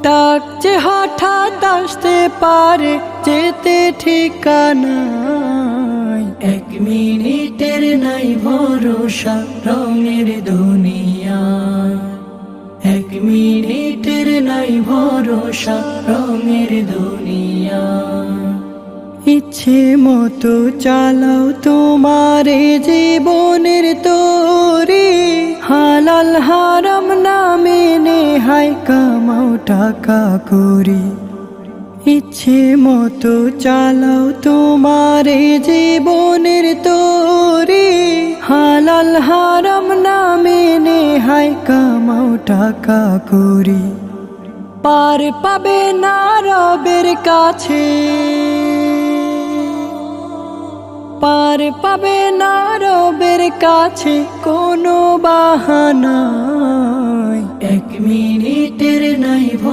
ডাকছে হঠাৎ আসতে পারে, যেতে ঠিকানায়। 1 মিনিটের নাই ভরসা রঙের দুনিয়া, 1 মিনিটের নাই ভরসা রঙের দুনিয়া। ইচ্ছে মতো চালাও তোমার জীবনের তরি, হালাল হারাম না মেনে হাই কামাও টাকা করি। ইচ্ছে মতো চালাও তোমার জীবনের তরি, হালাল হারাম না মেনে হাই কামাও টাকা করি। পার পাবে না রবের কাছে, পার পাবে না রবের কাছে কোনো বাহানায়। 1 মিনিটের নাই